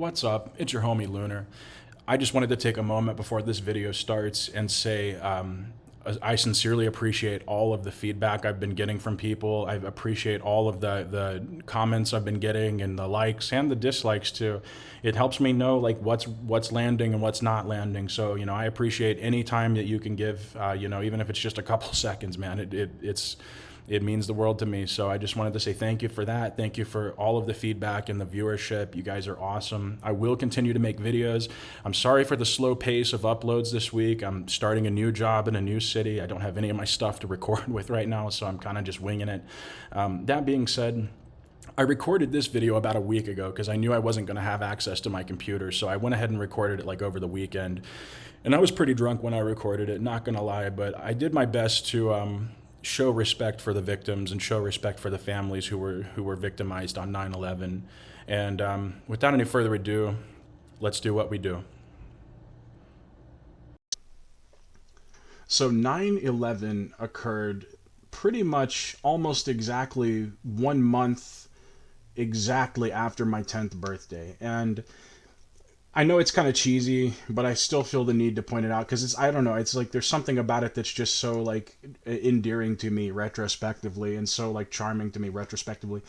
What's up? It's your homie Lunar. I just wanted to take a moment before this video starts and say I sincerely appreciate all of the feedback I've been getting from people. I appreciate all of the comments I've been getting and the likes and the dislikes too. It helps me know like what's landing and what's not landing. So I appreciate any time that you can give. Even if it's just a couple seconds, man. It means the world to me. So I just wanted to say thank you for that. Thank you for all of the feedback and the viewership. You guys are awesome. I will continue to make videos. I'm sorry for the slow pace of uploads this week. I'm starting a new job in a new city. I don't have any of my stuff to record with right now, so I'm kind of just winging it. That being said, I recorded this video about a week ago because I knew I wasn't going to have access to my computer. So I went ahead and recorded it like over the weekend. And I was pretty drunk when I recorded it, not going to lie, but I did my best to show respect for the victims and show respect for the families who were victimized on 9/11. And without any further ado, let's do what we do. So 9/11 occurred pretty much almost exactly 1 month exactly after my 10th birthday. And I know it's kind of cheesy, but I still feel the need to point it out because I don't know, it's like there's something about it that's just so like endearing to me retrospectively and so like charming to me retrospectively.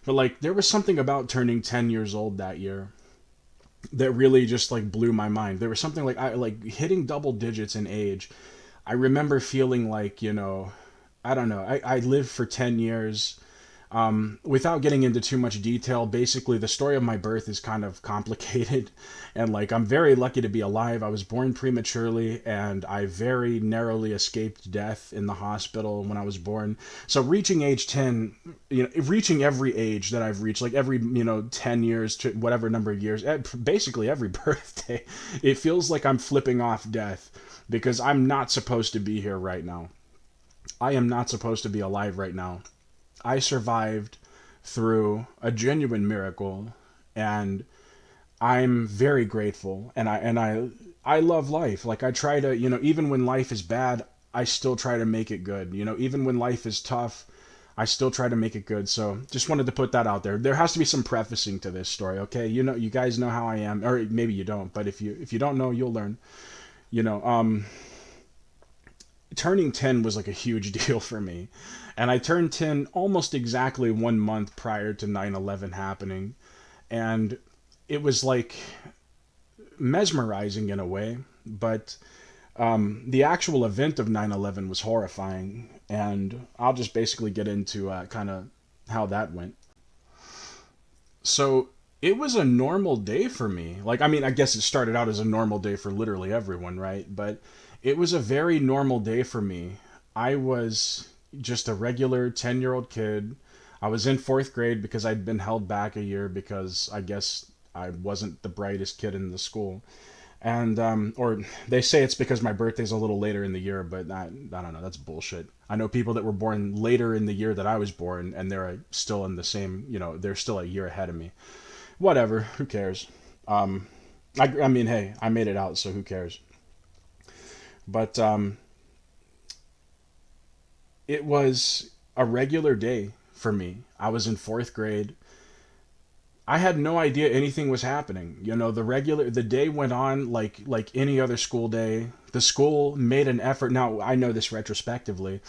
But like there was something about turning 10 years old that year that really just like blew my mind. There was something like I like hitting double digits in age. I remember feeling like, I don't know, I lived for 10 years. Without getting into too much detail, basically the story of my birth is kind of complicated, and like I'm very lucky to be alive. I was born prematurely, and I very narrowly escaped death in the hospital when I was born. So reaching age 10, reaching every age that I've reached, like every 10 years to whatever number of years, basically every birthday, it feels like I'm flipping off death because I'm not supposed to be here right now. I am not supposed to be alive right now. I survived through a genuine miracle, and I'm very grateful. And I love life. Like I try to, even when life is bad, I still try to make it good. Even when life is tough, I still try to make it good. So just wanted to put that out there. There has to be some prefacing to this story, okay? You guys know how I am, or maybe you don't, but if you don't know, you'll learn. You know, um, Turning 10 was like a huge deal for me. And I turned 10 almost exactly 1 month prior to 9/11 happening. And it was like mesmerizing in a way. But the actual event of 9/11 was horrifying. And I'll just basically get into kind of how that went. So it was a normal day for me. Like, I mean, I guess it started out as a normal day for literally everyone, right? But it was a very normal day for me. I was just a regular 10-year-old kid. I was in fourth grade because I'd been held back a year because I guess I wasn't the brightest kid in the school. And, or they say it's because my birthday's a little later in the year, but I don't know. That's bullshit. I know people that were born later in the year that I was born, and they're still in the same, they're still a year ahead of me. Whatever, who cares? Um, I mean, hey, I made it out, so who cares? But it was a regular day for me. I was in fourth grade. I had no idea anything was happening. The day went on like any other school day. The school made an effort. Now I know this retrospectively.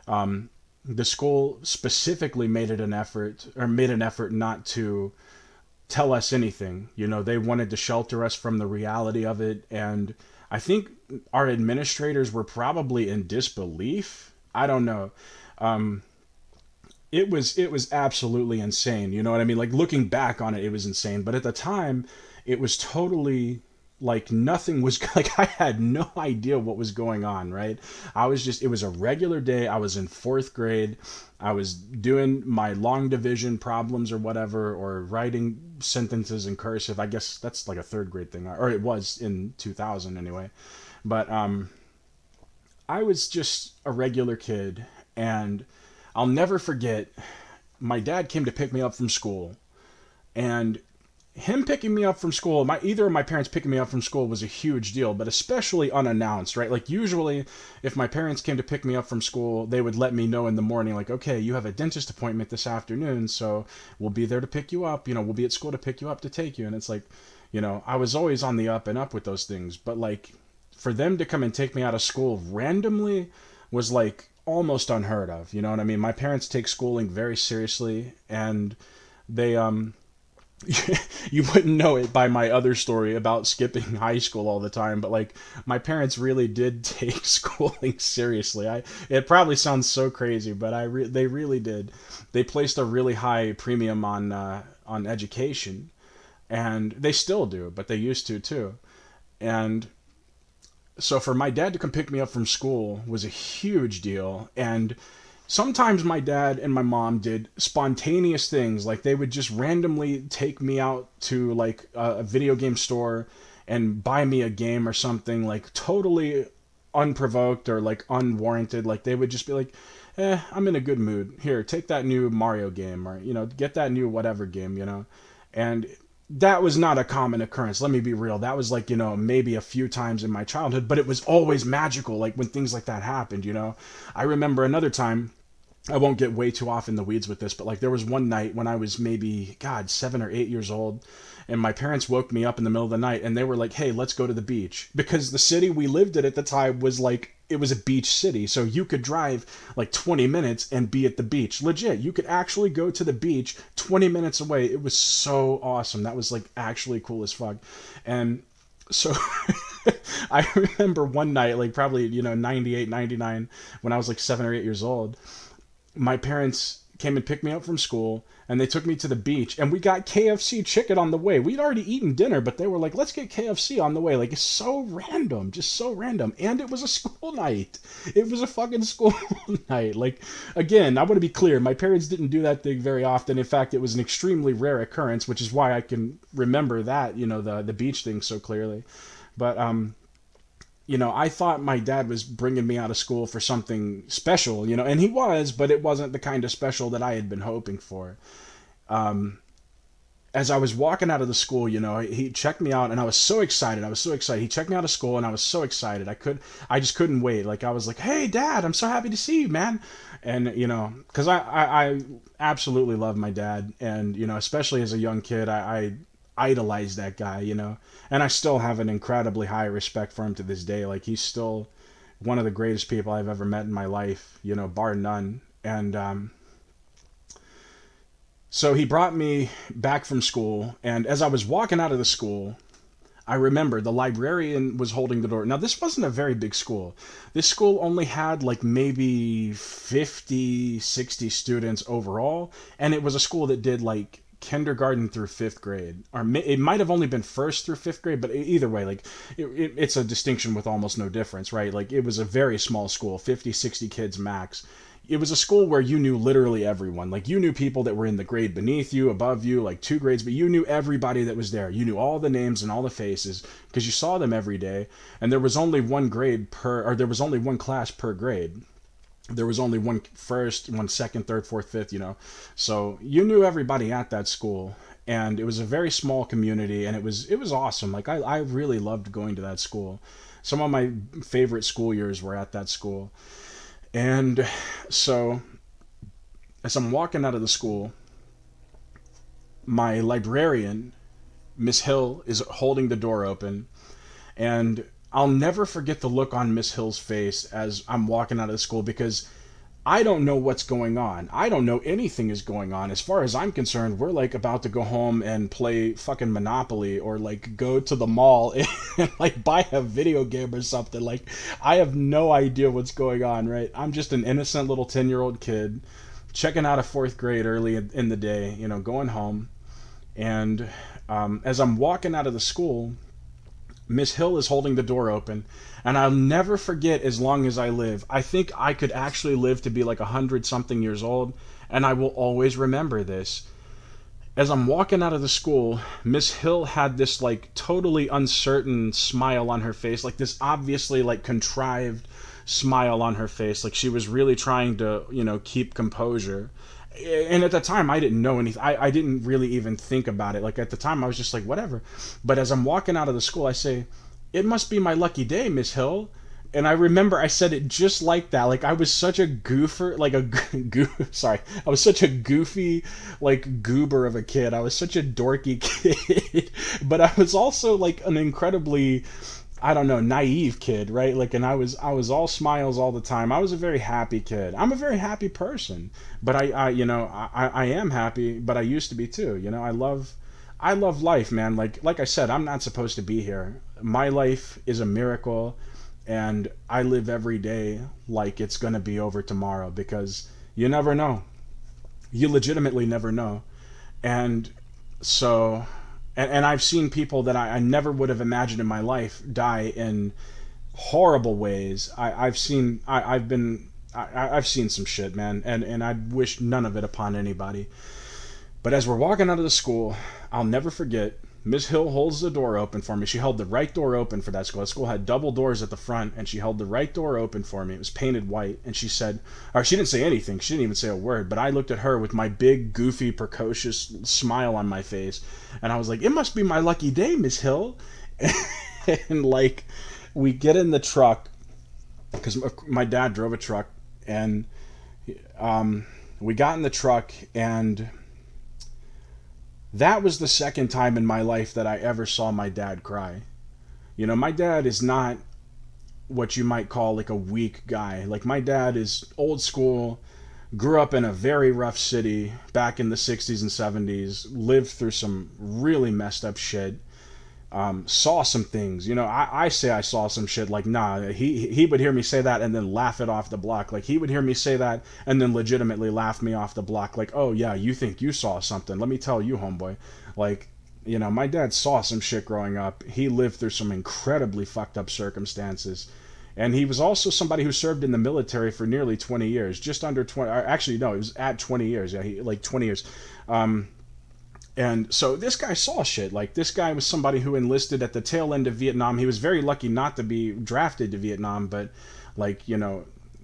Um, the school specifically made an effort not to tell us anything. They wanted to shelter us from the reality of it, and I think our administrators were probably in disbelief. I don't know. Um, it was absolutely insane. You know what I mean? Like looking back on it, it was insane. But at the time, it was totally like nothing was like I had no idea what was going on, right? It was a regular day. I was in fourth grade. I was doing my long division problems or whatever, or writing sentences in cursive. I guess that's like a third grade thing, or it was in 2000 anyway. But I was just a regular kid, and I'll never forget. My dad came to pick me up from school, and him picking me up from school, either of my parents picking me up from school was a huge deal, but especially unannounced, right? Like usually if my parents came to pick me up from school, they would let me know in the morning, like, okay, you have a dentist appointment this afternoon, so we'll be there to pick you up, we'll be at school to pick you up to take you. And it's like, I was always on the up and up with those things, but like for them to come and take me out of school randomly was like almost unheard of. You know what I mean? My parents take schooling very seriously, and they you wouldn't know it by my other story about skipping high school all the time, but like my parents really did take schooling seriously. It probably sounds so crazy, but they really did. They placed a really high premium on education, and they still do, but they used to too. And so for my dad to come pick me up from school was a huge deal. And sometimes my dad and my mom did spontaneous things, like they would just randomly take me out to like a video game store and buy me a game or something, like totally unprovoked or like unwarranted. Like they would just be like, I'm in a good mood, here, take that new Mario game, or get that new whatever game. And that was not a common occurrence. Let me be real. That was like, maybe a few times in my childhood, but it was always magical, like when things like that happened. I remember another time, I won't get way too off in the weeds with this, but like there was one night when I was maybe, God, 7 or 8 years old, and my parents woke me up in the middle of the night and they were like, hey, let's go to the beach. Because the city we lived in at the time was like, it was a beach city. So you could drive like 20 minutes and be at the beach. Legit, you could actually go to the beach 20 minutes away. It was so awesome. That was like actually cool as fuck. And so I remember one night, like probably, 98, 99, when I was like 7 or 8 years old, my parents came and picked me up from school, and they took me to the beach, and we got KFC chicken on the way. We'd already eaten dinner, but they were like, let's get KFC on the way. Like, it's so random, just so random. And it was a school night. It was a fucking school night. Like, again, I want to be clear, my parents didn't do that thing very often. In fact, it was an extremely rare occurrence, which is why I can remember that, the beach thing so clearly. But I thought my dad was bringing me out of school for something special, and he was, but it wasn't the kind of special that I had been hoping for. As I was walking out of the school, he checked me out, and I was so excited. He checked me out of school, and I was so excited. I just couldn't wait. Like, I was like, hey, Dad, I'm so happy to see you, man. And, because I absolutely love my dad, and, especially as a young kid, I idolized that guy, and I still have an incredibly high respect for him to this day. Like, he's still one of the greatest people I've ever met in my life, bar none. And so he brought me back from school, and as I was walking out of the school, I remember the librarian was holding the door. Now, this wasn't a very big school. This school only had like maybe 50, 60 students overall, and it was a school that did like kindergarten through fifth grade, or it might have only been first through fifth grade, but either way, like it's a distinction with almost no difference, right? Like, it was a very small school, 50, 60 kids max. It was a school where you knew literally everyone. Like, you knew people that were in the grade beneath you, above you, like 2 grades, but you knew everybody that was there. You knew all the names and all the faces because you saw them every day. And there was only there was only one class per grade. There was only one first, one second, third, fourth, fifth, So you knew everybody at that school. And it was a very small community, and it was awesome. Like, I really loved going to that school. Some of my favorite school years were at that school. And so, as I'm walking out of the school, my librarian, Miss Hill, is holding the door open. And I'll never forget the look on Miss Hill's face as I'm walking out of the school, because I don't know what's going on. I don't know anything is going on. As far as I'm concerned, we're like about to go home and play fucking Monopoly, or like go to the mall and like buy a video game or something. Like, I have no idea what's going on, right? I'm just an innocent little 10-year-old kid checking out of fourth grade early in the day, going home. And as I'm walking out of the school, Miss Hill is holding the door open, and I'll never forget as long as I live. I think I could actually live to be like 100-something years old, and I will always remember this. As I'm walking out of the school, Miss Hill had this like totally uncertain smile on her face, like this obviously like contrived smile on her face, like she was really trying to, keep composure. And at the time, I didn't know anything. I didn't really even think about it. Like, at the time, I was just like, whatever. But as I'm walking out of the school, I say, it must be my lucky day, Miss Hill, And I remember I said it just like that. Like I was such a goofer, like a sorry, I was such a goofy, like goober of a kid. I was such a dorky kid, but I was also like an incredibly, I don't know, naive kid, right? Like, and I was all smiles all the time. I was a very happy kid. I'm a very happy person, but I am happy, but I used to be too. I love life, man. Like I said, I'm not supposed to be here. My life is a miracle, and I live every day like it's gonna be over tomorrow because you never know. You legitimately never know. And so, and I've seen people that I never would have imagined in my life die in horrible ways. I've seen some shit, man, and I wish none of it upon anybody. But as we're walking out of the school, I'll never forget. Miss Hill holds the door open for me. She held the right door open for that school. That school had double doors at the front, and she held the right door open for me. It was painted white, and she said, or she didn't say anything. She didn't even say a word, but I looked at her with my big, goofy, precocious smile on my face, and I was like, it must be my lucky day, Miss Hill. And like, we get in the truck, because my dad drove a truck, and we got in the truck, and that was the second time in my life that I ever saw my dad cry. My dad is not what you might call like a weak guy. Like, my dad is old school, grew up in a very rough city back in the 60s and 70s, lived through some really messed up shit, saw some things. I say I saw some shit. Like, nah, he would hear me say that and then laugh it off the block. Like, he would hear me say that and then legitimately laugh me off the block. Like, oh yeah, you think you saw something? Let me tell you, homeboy. Like, my dad saw some shit growing up. He lived through some incredibly fucked up circumstances. And he was also somebody who served in the military for nearly 20 years, just under 20. Actually, no, he was at 20 years. Yeah, like 20 years. And so this guy saw shit. Like, this guy was somebody who enlisted at the tail end of Vietnam. He was very lucky not to be drafted to Vietnam, but like,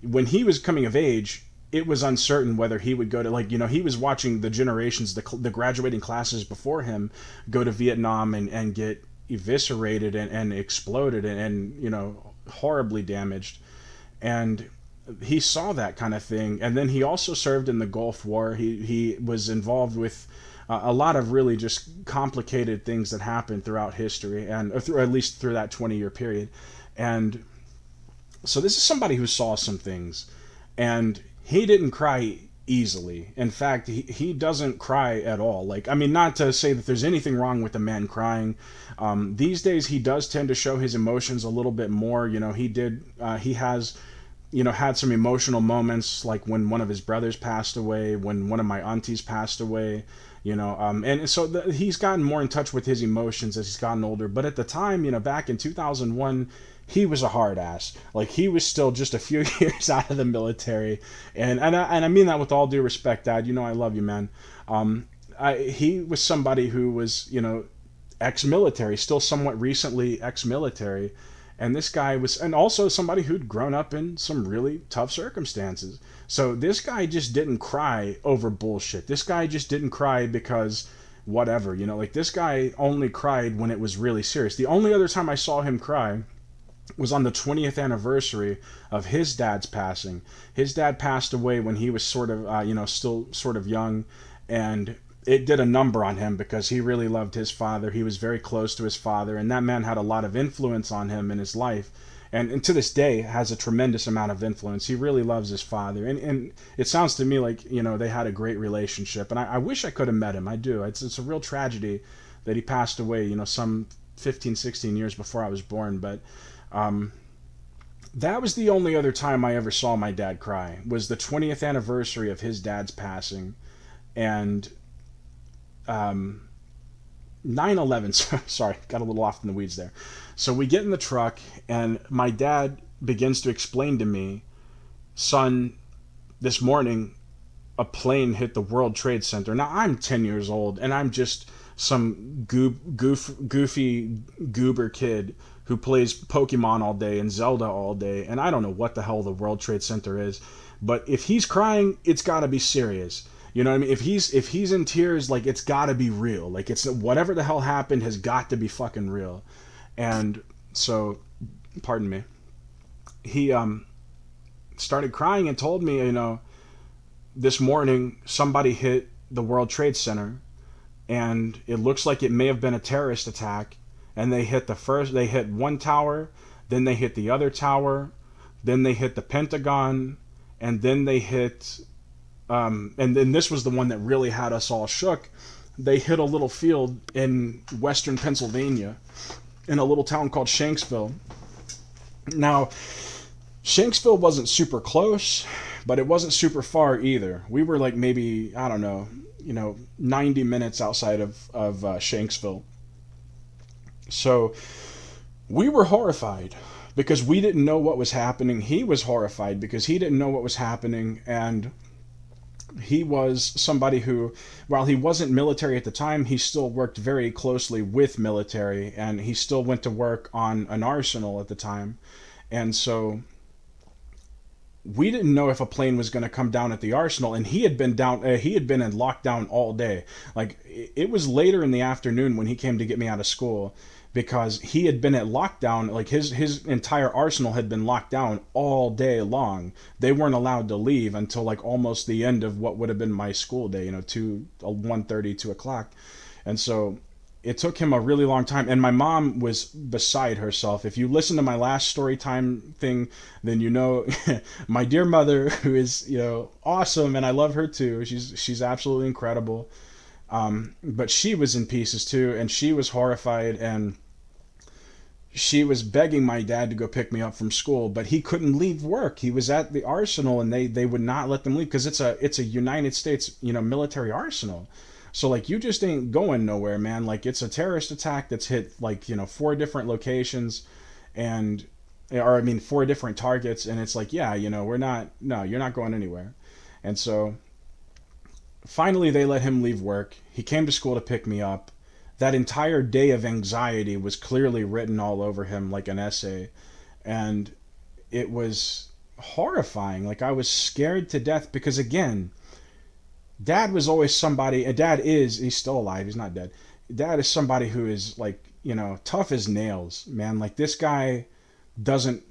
when he was coming of age, it was uncertain whether he would go to, like, he was watching the generations, the graduating classes before him go to Vietnam and get eviscerated and exploded and horribly damaged. And he saw that kind of thing. And then he also served in the Gulf War. He was involved with a lot of really just complicated things that happened throughout history, and or at least through that 20-year period. And so this is somebody who saw some things, and he didn't cry easily. In fact, he doesn't cry at all. Like, I mean, not to say that there's anything wrong with a man crying. These days, he does tend to show his emotions a little bit more. He has had some emotional moments, like when one of his brothers passed away, when one of my aunties passed away, and so he's gotten more in touch with his emotions as he's gotten older. But at the time, back in 2001, he was a hard ass. Like, he was still just a few years out of the military, and I mean that with all due respect, Dad. I love you, man. He was somebody who was, ex-military, still somewhat recently ex-military. And this guy was, and also somebody who'd grown up in some really tough circumstances. So this guy just didn't cry over bullshit. This guy just didn't cry because whatever, like, this guy only cried when it was really serious. The only other time I saw him cry was on the 20th anniversary of his dad's passing. His dad passed away when he was sort of, still sort of young, and it did a number on him because he really loved his father. He was very close to his father, and that man had a lot of influence on him in his life, and to this day has a tremendous amount of influence. He really loves his father, and it sounds to me like, they had a great relationship, and I wish I could have met him. I do. It's a real tragedy that he passed away, some 15, 16 years before I was born, but that was the only other time I ever saw my dad cry, was the 20th anniversary of his dad's passing. And 9/11, sorry, got a little off in the weeds there. So we get in the truck, and my dad begins to explain to me, son, this morning a plane hit the World Trade Center. Now, I'm 10 years old, and I'm just some goofy goober kid who plays Pokemon all day and Zelda all day, and I don't know what the hell the World Trade Center is. But if he's crying, it's got to be serious. You know what I mean? If he's in tears, like, it's got to be real. Like, it's whatever the hell happened has got to be fucking real. And so, pardon me. he started crying and told me, this morning somebody hit the World Trade Center, and it looks like it may have been a terrorist attack. And they hit one tower, then they hit the other tower, then they hit the Pentagon, and then they hit, and then this was the one that really had us all shook. They hit a little field in western Pennsylvania, in a little town called Shanksville. Now, Shanksville wasn't super close, but it wasn't super far either. We were like maybe, I don't know, 90 minutes outside of Shanksville. So we were horrified because we didn't know what was happening. He was horrified because he didn't know what was happening. And he was somebody who, while he wasn't military at the time, he still worked very closely with military, and he still went to work on an arsenal at the time. And so we didn't know if a plane was going to come down at the arsenal, and he had been down. He had been in lockdown all day. Like, it was later in the afternoon when he came to get me out of school, because he had been at lockdown. Like, his entire arsenal had been locked down all day long. They weren't allowed to leave until like almost the end of what would have been my school day. 1:30, 2 o'clock, and so it took him a really long time. And my mom was beside herself. If you listen to my last story time thing, then my dear mother, who is awesome, and I love her too. She's absolutely incredible. But she was in pieces too, and she was horrified, and she was begging my dad to go pick me up from school, but he couldn't leave work. He was at the arsenal, and they would not let them leave because it's a United States military arsenal. So like, you just ain't going nowhere, man. Like, it's a terrorist attack that's hit like 4 different locations, or I mean 4 different targets, and it's like, yeah, we're not, no, you're not going anywhere. And so finally they let him leave work. He came to school to pick me up. That entire day of anxiety was clearly written all over him like an essay, and it was horrifying. Like, I was scared to death because, again, Dad was always somebody, and he's still alive, he's not dead. Dad is somebody who is like, tough as nails, man. Like, this guy doesn't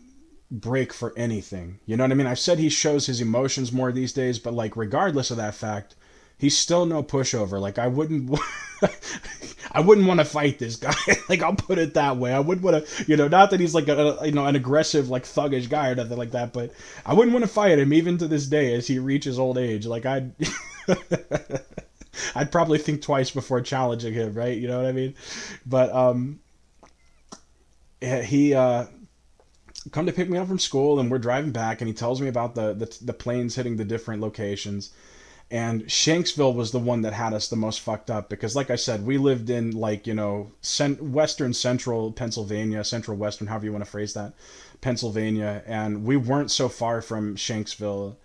break for anything. You know what I mean? I've said he shows his emotions more these days, but like, regardless of that fact, he's still no pushover. Like, I wouldn't I wouldn't want to fight this guy. Like, I'll put it that way. I wouldn't want to, not that he's like an aggressive, like, thuggish guy or nothing like that, but I wouldn't want to fight him even to this day as he reaches old age. Like, I'd probably think twice before challenging him, right? You know what I mean? But he come to pick me up from school, and we're driving back, and he tells me about the planes hitting the different locations. And Shanksville was the one that had us the most fucked up because, like I said, we lived in like, western central Pennsylvania, central western, however you want to phrase that, Pennsylvania, and we weren't so far from Shanksville.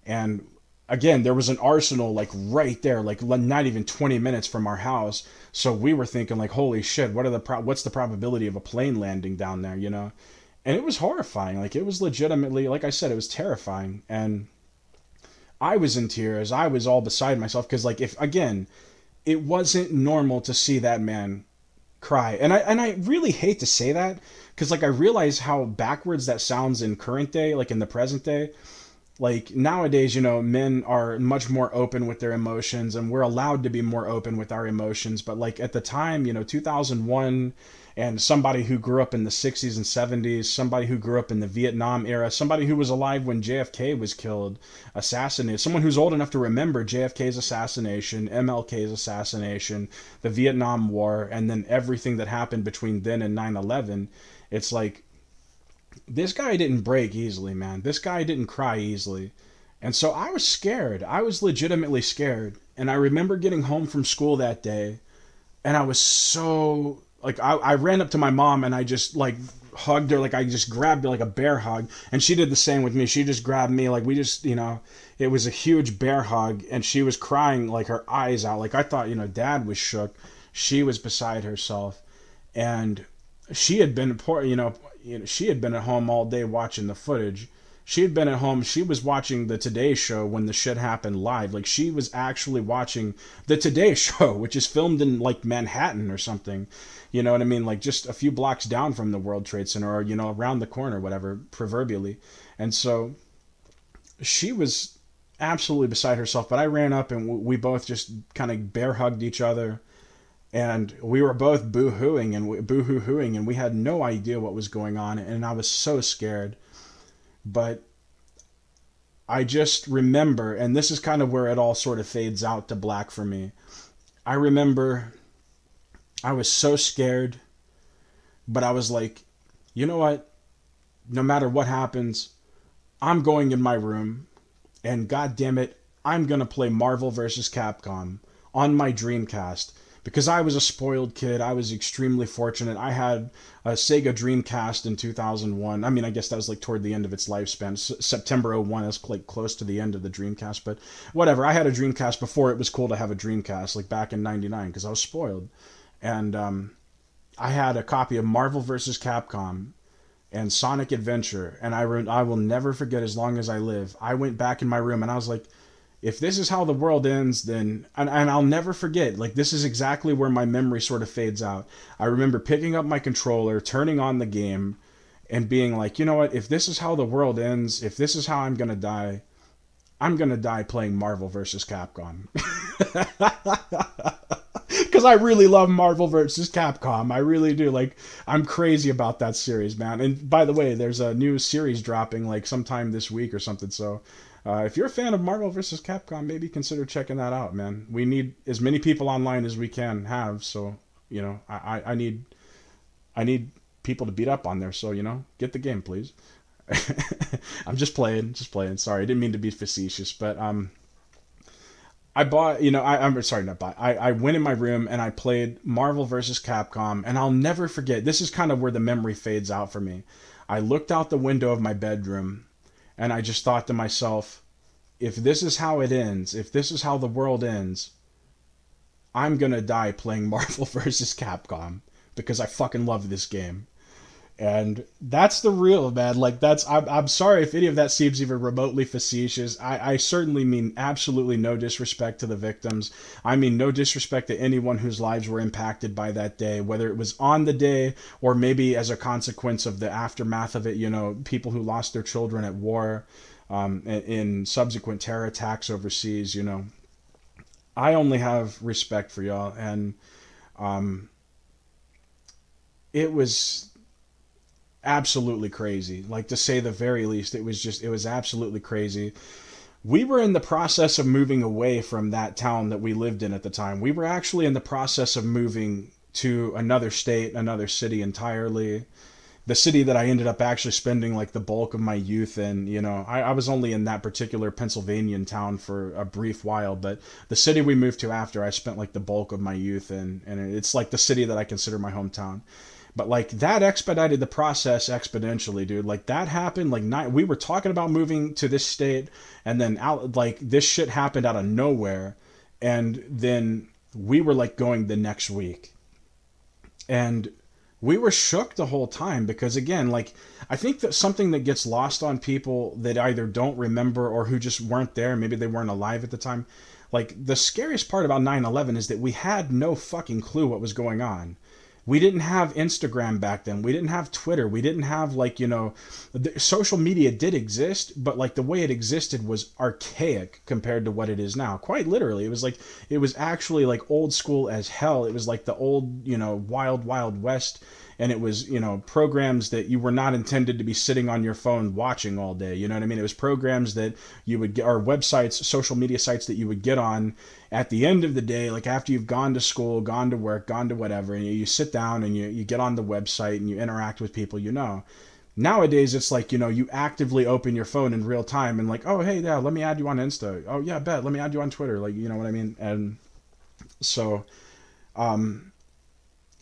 And again, there was an arsenal like right there, like not even 20 minutes from our house. So we were thinking like, holy shit, what's the probability of a plane landing down there, And it was horrifying. Like, it was legitimately, like I said, it was terrifying. And I was in tears. I was all beside myself because, like, it wasn't normal to see that man cry. And I really hate to say that because, like, I realize how backwards that sounds in current day, like in the present day. Like, nowadays, men are much more open with their emotions, and we're allowed to be more open with our emotions. But like, at the time, 2001, and somebody who grew up in the 60s and 70s, somebody who grew up in the Vietnam era, somebody who was alive when JFK was killed, assassinated, someone who's old enough to remember JFK's assassination, MLK's assassination, the Vietnam War, and then everything that happened between then and 9/11. It's like, this guy didn't break easily, man. This guy didn't cry easily. And so I was scared. I was legitimately scared. And I remember getting home from school that day, and I was so, like, I ran up to my mom, and I just, like, hugged her. Like, I just grabbed her like a bear hug. And she did the same with me. She just grabbed me. Like, we just, it was a huge bear hug. And she was crying, like, her eyes out. Like, I thought, Dad was shook. She was beside herself. And she had been, she had been at home all day watching the footage. She had been at home. She was watching the Today Show when the shit happened live. Like, she was actually watching the Today Show, which is filmed in like Manhattan or something. You know what I mean? Like, just a few blocks down from the World Trade Center, or, you know, around the corner, whatever, proverbially. And so she was absolutely beside herself. But I ran up and we both just kind of bear hugged each other, and we were both boo-hooing, and we had no idea what was going on, and I was so scared. But I just remember, and this is kind of where it all sort of fades out to black for me. I remember I was so scared, but I was like, you know what? No matter what happens, I'm going in my room, and god damn it, I'm going to play Marvel vs. Capcom on my Dreamcast. Because I was a spoiled kid. I was extremely fortunate. I had a Sega Dreamcast in 2001. I mean, I guess that was like toward the end of its lifespan. September '01 is like close to the end of the Dreamcast, but whatever. I had a Dreamcast before it was cool to have a Dreamcast, like back in '99, because I was spoiled. And I had a copy of Marvel vs. Capcom and Sonic Adventure, and I will never forget as long as I live. I went back in my room and I was like, if this is how the world ends, then, and I'll never forget, like, this is exactly where my memory sort of fades out. I remember picking up my controller, turning on the game, and being like, you know what, if this is how the world ends, if this is how I'm going to die, I'm going to die playing Marvel vs. Capcom. Because I really love Marvel vs. Capcom. I really do. Like, I'm crazy about that series, man. And by the way, there's a new series dropping like sometime this week or something. So if you're a fan of Marvel vs. Capcom, maybe consider checking that out, man. We need as many people online as we can have. So, you know, I need people to beat up on there. So, you know, get the game, please. I'm just playing. Sorry, I didn't mean to be facetious, but I bought, you know, I'm sorry, not buy. I went in my room and I played Marvel vs. Capcom, and I'll never forget. This is kind of where the memory fades out for me. I looked out the window of my bedroom, and I just thought to myself, if this is how it ends, if this is how the world ends, I'm gonna die playing Marvel vs. Capcom because I fucking love this game. And that's the real, man. Like, I'm sorry if any of that seems even remotely facetious. I certainly mean absolutely no disrespect to the victims. I mean no disrespect to anyone whose lives were impacted by that day, whether it was on the day or maybe as a consequence of the aftermath of it, you know, people who lost their children at war, in subsequent terror attacks overseas, you know. I only have respect for y'all, and it was absolutely crazy. Like, to say the very least, it was absolutely crazy. We were in the process of moving away from that town that we lived in at the time. We were actually in the process of moving to another state, another city entirely. The city that I ended up actually spending like the bulk of my youth in, you know, I was only in that particular Pennsylvanian town for a brief while, but the city we moved to after, I spent like the bulk of my youth in, and it's like the city that I consider my hometown. But like, that expedited the process exponentially, dude. Like, that happened like we were talking about moving to this state, and then out, like, this shit happened out of nowhere, and then we were like going the next week. And we were shook the whole time because, again, like, I think that something that gets lost on people that either don't remember or who just weren't there, maybe they weren't alive at the time. Like, the scariest part about 9/11 is that we had no fucking clue what was going on. We didn't have Instagram back then. We didn't have Twitter. We didn't have, like, you know, social media did exist, but like the way it existed was archaic compared to what it is now. Quite literally. It was like, it was actually like old school as hell. It was like the old, you know, wild, wild west. And it was, you know, programs that you were not intended to be sitting on your phone watching all day. You know what I mean? It was programs that you would get, or websites, social media sites that you would get on at the end of the day, like after you've gone to school, gone to work, gone to whatever, and you sit down and you get on the website and you interact with people, you know. Nowadays, it's like, you know, you actively open your phone in real time and like, oh, hey, yeah, let me add you on Insta. Oh, yeah, bet, let me add you on Twitter. Like, you know what I mean? And so,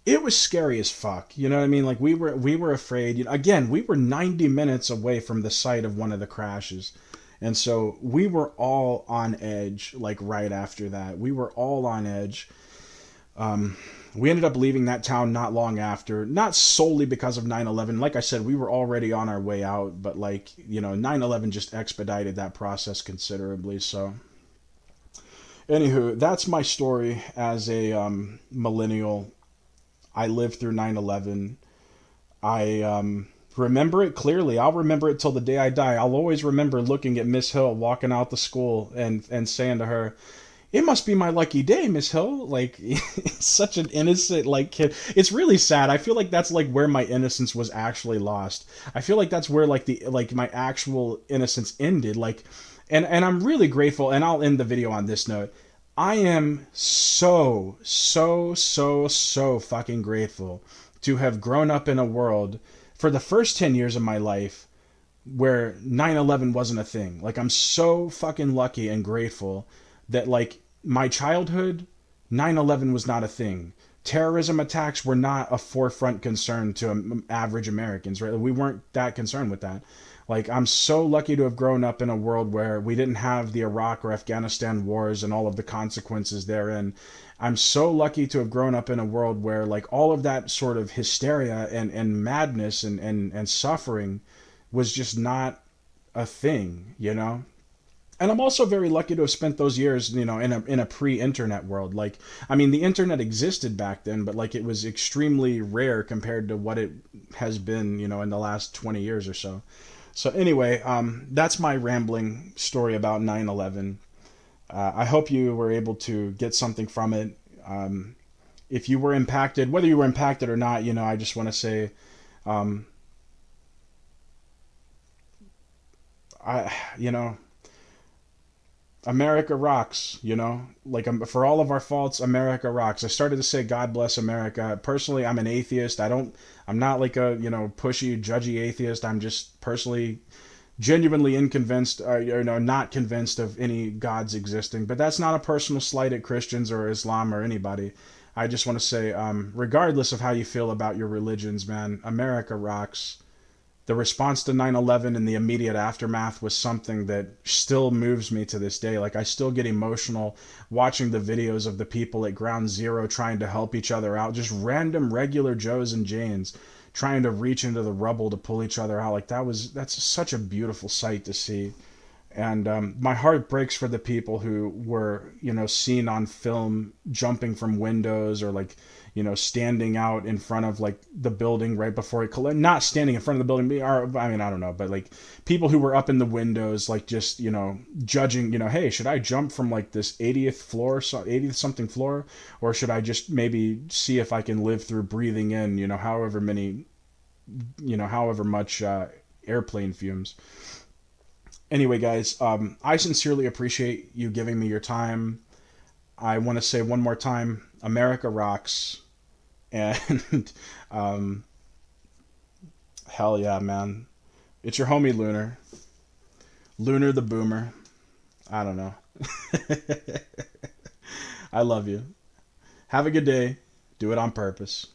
it was scary as fuck. You know what I mean? Like, we were afraid. You know, again, we were 90 minutes away from the site of one of the crashes. And so we were all on edge, like right after that. We were all on edge. We ended up leaving that town not long after, not solely because of 9/11. Like I said, we were already on our way out, but like, 9/11 just expedited that process considerably. So, anywho, that's my story as a millennial. I lived through 9/11. I remember it clearly. I'll remember it till the day I die. I'll always remember looking at Miss Hill walking out the school and saying to her, "It must be my lucky day, Miss Hill." Like, such an innocent like kid. It's really sad. I feel like that's like where my innocence was actually lost. I feel like that's where like my actual innocence ended. Like, and I'm really grateful. And I'll end the video on this note. I am so fucking grateful to have grown up in a world for the first 10 years of my life where 9/11 wasn't a thing. Like, I'm so fucking lucky and grateful that, like, my childhood, 9/11 was not a thing. Terrorism attacks were not a forefront concern to average Americans, right? We weren't that concerned with that. Like, I'm so lucky to have grown up in a world where we didn't have the Iraq or Afghanistan wars and all of the consequences therein. I'm so lucky to have grown up in a world where, like, all of that sort of hysteria and madness and suffering was just not a thing, you know? And I'm also very lucky to have spent those years, in a pre-internet world. Like, I mean, the internet existed back then, but like it was extremely rare compared to what it has been, in the last 20 years or so. So anyway, that's my rambling story about 9/11. I hope you were able to get something from it. If you were impacted, whether you were impacted or not, I just want to say, um, I, America rocks, like, for all of our faults, America rocks. I started to say God bless America. Personally, I'm an atheist. I'm not like a, pushy, judgy atheist. I'm just personally genuinely unconvinced, not convinced of any gods existing. But that's not a personal slight at Christians or Islam or anybody. I just want to say, regardless of how you feel about your religions, man, America rocks. The response to 9/11 and the immediate aftermath was something that still moves me to this day. Like, I still get emotional watching the videos of the people at Ground Zero trying to help each other out. Just random regular Joes and Janes trying to reach into the rubble to pull each other out. Like, that's such a beautiful sight to see. And my heart breaks for the people who were, seen on film jumping from windows or, like, standing out in front of, like, the building right before it collided. Not standing in front of the building, or, I mean, I don't know, but, like, people who were up in the windows, like, just, judging, hey, should I jump from, like, this 80th floor, 80th something floor, or should I just maybe see if I can live through breathing in, however much airplane fumes. Anyway, guys, I sincerely appreciate you giving me your time. I want to say one more time, America rocks. And hell yeah, man. It's your homie Lunar. Lunar the Boomer. I don't know. I love you. Have a good day. Do it on purpose.